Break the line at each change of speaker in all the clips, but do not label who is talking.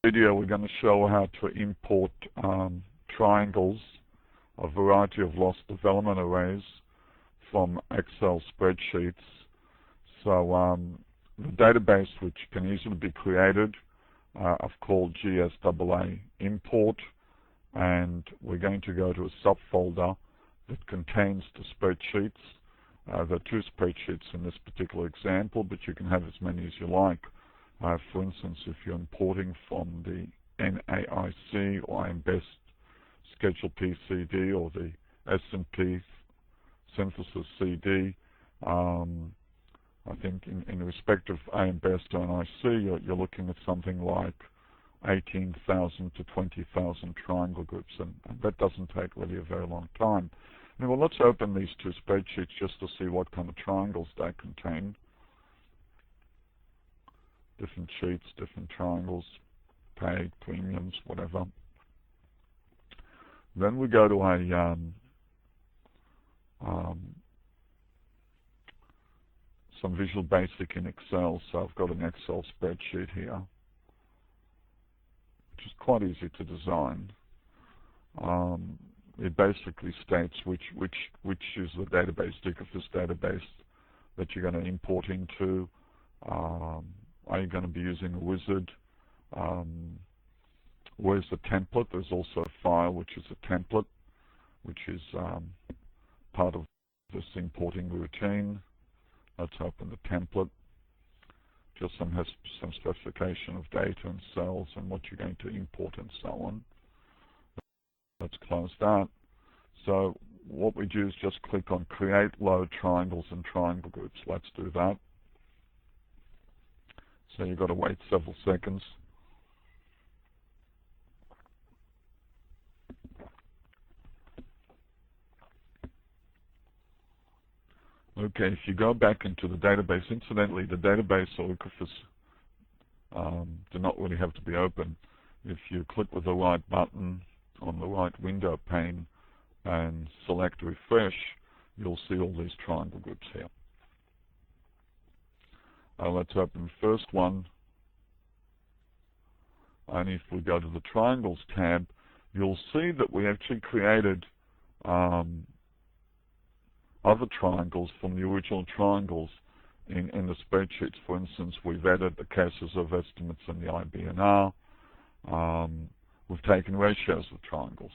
video, we're going to show how to import triangles, a variety of loss development arrays from Excel spreadsheets. So the database, which can easily be created, I've called GSAA import, and we're going to go to a subfolder that contains the spreadsheets. There are two spreadsheets in this particular example, but you can have as many as you like. For instance, if you're importing from the NAIC or ICRFS Schedule P CD or the S&P Syn Thesys CD, I think in respect of ICRFS or NIC, you're looking at something like 18,000 to 20,000 triangle groups, and that doesn't take really a very long time. Well, let's open these two spreadsheets just to see what kind of triangles they contain. Different sheets, different triangles, paid, premiums, whatever. Then we go to a some Visual Basic in Excel. So I've got an Excel spreadsheet here, which is quite easy to design. It basically states which is the database, ICRFS database, that you're going to import into. Are you going to be using a wizard? Where's the template? There's also a file which is a template, which is part of this importing routine. Let's open the template. Just some specification of data and cells and what you're going to import and so on. Let's close that. So what we do is just click on Create, Load Triangles and Triangle Groups. Let's do that. So you've got to wait several seconds. Okay, if you go back into the database, incidentally, the database or ICRFS do not really have to be open. If you click with the right button on the right window pane and select Refresh, you'll see all these triangle groups here. Let's open the first one. And if we go to the Triangles tab, you'll see that we actually created other triangles from the original triangles in the spreadsheets. For instance, we've added the cases of estimates in the IBNR. We've taken ratios of triangles.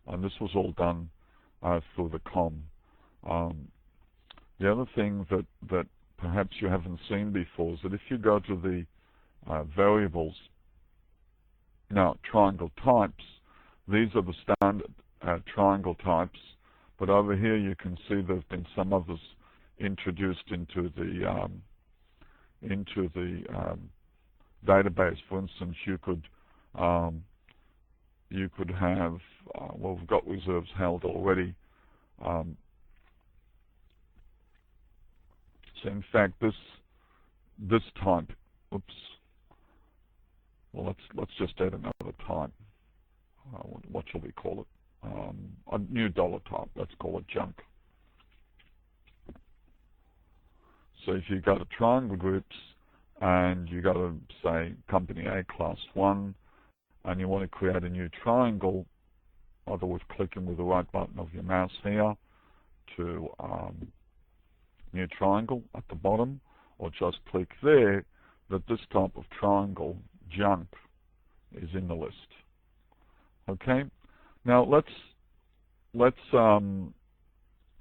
And this was all done through the COM. The other thing that perhaps you haven't seen before is that if you go to the variables, now triangle types, these are the standard triangle types, but over here you can see there have been some others introduced into the database. For instance, you could have well, we've got reserves held already. So in fact, this type, oops. Well, let's just add another type. What shall we call it? A new dollar type. Let's call it junk. So if you go to triangle groups and you go to, say, company A class 1, and you want to create a new triangle, either with clicking with the right button of your mouse here to new triangle at the bottom, or just click there, that this type of triangle, junk, is in the list. Okay. Now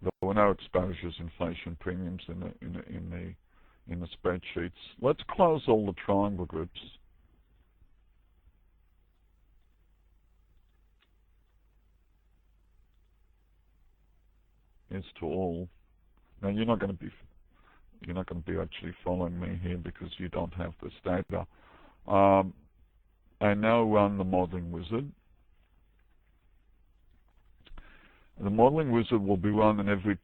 there were no exposures, inflation premiums in the spreadsheets. Let's close all the triangle groups. Is to all. Now you're not going to be actually following me here because you don't have this data. I now run the modeling wizard. The modeling wizard will be run in every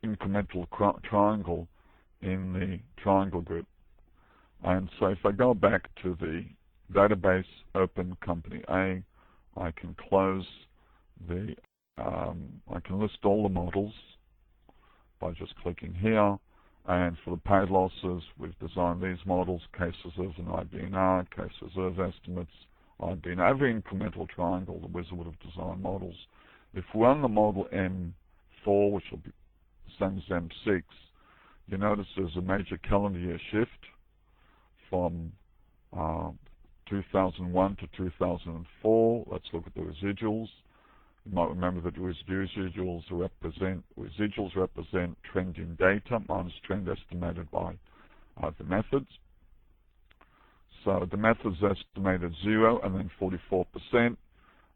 incremental triangle in the triangle group. And so if I go back to the database, open company A, I can close I can list all the models by just clicking here, And for the paid losses, we've designed these models: case reserves and IBNR, case reserve estimates, IBNR, every incremental triangle. The wizard would have designed models. If we run the model M4, which will be the same as M6, you notice there's a major calendar year shift from 2001 to 2004. Let's look at the residuals. You might remember that residuals represent trend in data minus trend estimated by the methods. So the methods estimated 0 and then 44%,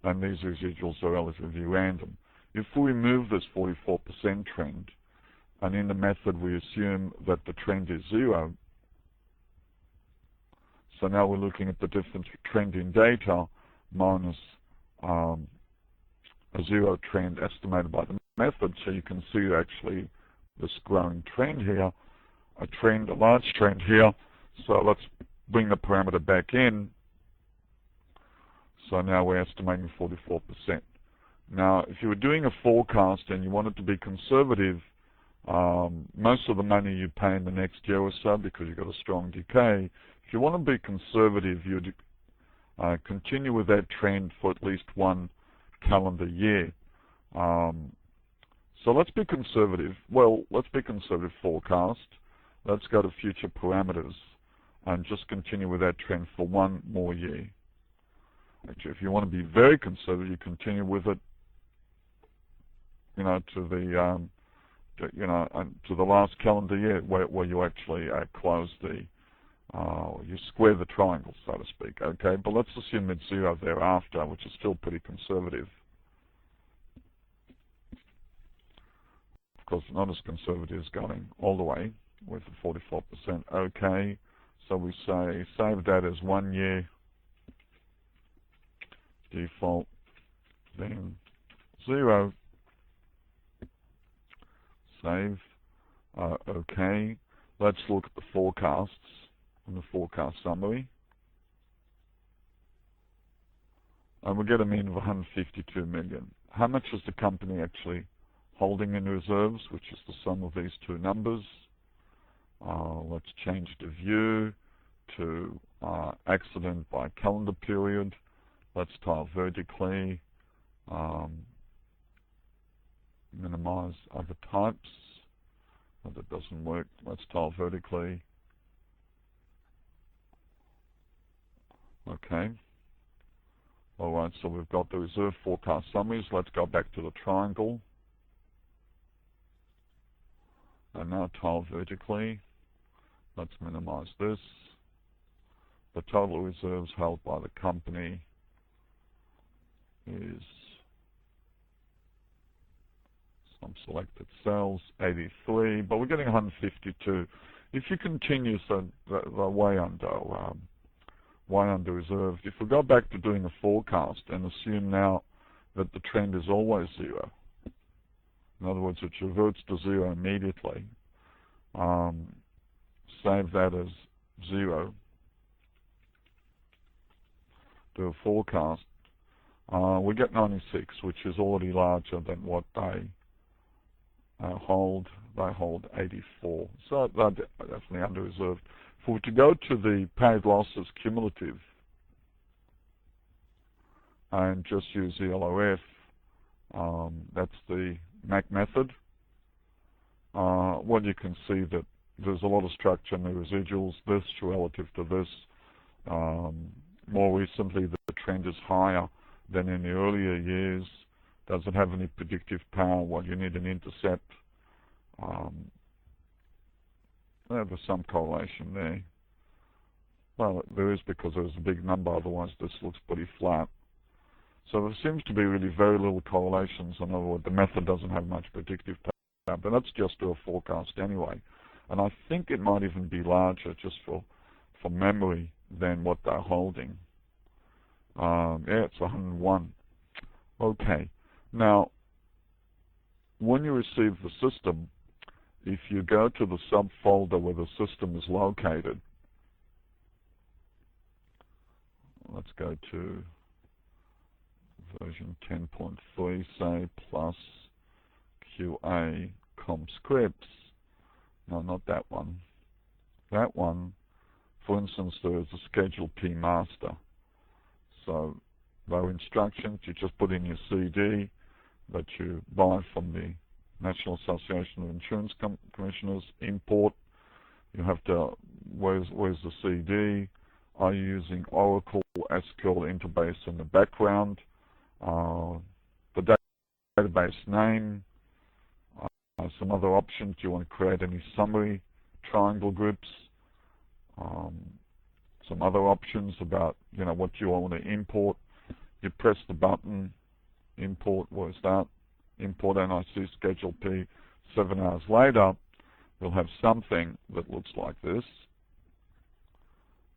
and these residuals are relatively random. If we remove this 44% trend, and in the method we assume that the trend is 0, so now we're looking at the difference trend in data minus a 0 trend estimated by the method. So you can see actually this growing trend here, a large trend here. So let's bring the parameter back in. So now we're estimating 44%. Now, if you were doing a forecast and you wanted to be conservative, most of the money you pay in the next year or so, because you've got a strong decay, if you want to be conservative, you'd continue with that trend for at least one calendar year. So let's be conservative. Well, let's be conservative forecast. Let's go to future parameters and just continue with that trend for one more year. Actually, if you want to be very conservative, you continue with it, to the last calendar year, where you actually close you square the triangle, so to speak. Okay, but let's assume it's 0 thereafter, which is still pretty conservative. Of course, not as conservative as going all the way with the 44%. Okay, so we say save that as 1 year default, then 0. Save. Okay, let's look at the forecasts and the forecast summary. And we get a mean of 152 million. How much is the company actually holding in reserves, which is the sum of these two numbers? Let's change the view to accident by calendar period. Let's tile vertically. Minimize other types. Oh, that doesn't work. Let's tile vertically. Okay. Alright, so we've got the reserve forecast summaries. Let's go back to the triangle. And now tile vertically. Let's minimize this. The total reserves held by the company is some selected cells, 83, but we're getting 152. If you continue, so the way under reserved, if we go back to doing a forecast and assume now that the trend is always 0, in other words, it reverts to 0 immediately, save that as 0, do a forecast, we get 96, which is already larger than what they hold. They hold 84, so they're definitely under reserved. If we were to go to the paid losses cumulative and just use the LOF, that's the MAC method, well, you can see that there's a lot of structure in the residuals, this relative to this. More recently, the trend is higher than in the earlier years. Doesn't have any predictive power. Well, you need an intercept. There's some correlation there. Well, there is, because there's a big number, otherwise this looks pretty flat. So there seems to be really very little correlations. In other words, the method doesn't have much predictive power, but let's just do a forecast anyway. And I think it might even be larger, just for memory, than what they're holding. Yeah, it's 101. Okay. Now, when you receive the system, if you go to the subfolder where the system is located, let's go to version 10.3, say, plus QA com scripts, No, not that one. That one, for instance, there is a Schedule P master. So there are instructions. You just put in your CD that you buy from the National Association of Insurance Commissioners, import. You have to, where's the CD? Are you using Oracle SQL interface in the background? The database name, some other options. Do you want to create any summary triangle groups? Some other options about, what you want to import. You press the button, import, where's that? Import NAIC Schedule P. 7 hours later, we'll have something that looks like this.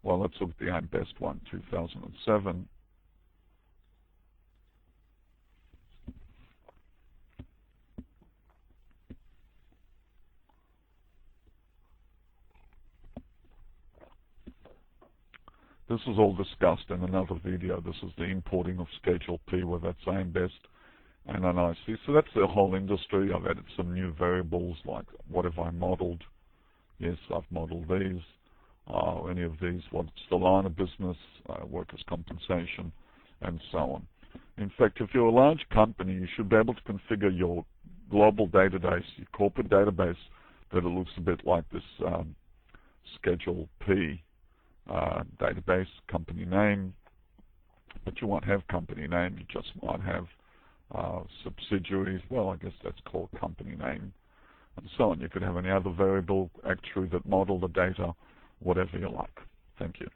Well, let's look at the AIM Best one, 2007. This is all discussed in another video. This is the importing of Schedule P, where that's AIM Best and NAIC. So that's the whole industry. I've added some new variables, like what have I modeled? Yes, I've modeled these. Any of these, what's the line of business, workers' compensation, and so on. In fact, if you're a large company, you should be able to configure your global database, your corporate database, that it looks a bit like this Schedule P database, company name, but you won't have company name. You just might have subsidiaries. Well, I guess that's called company name, and so on. You could have any other variable actuary that model the data, whatever you like. Thank you.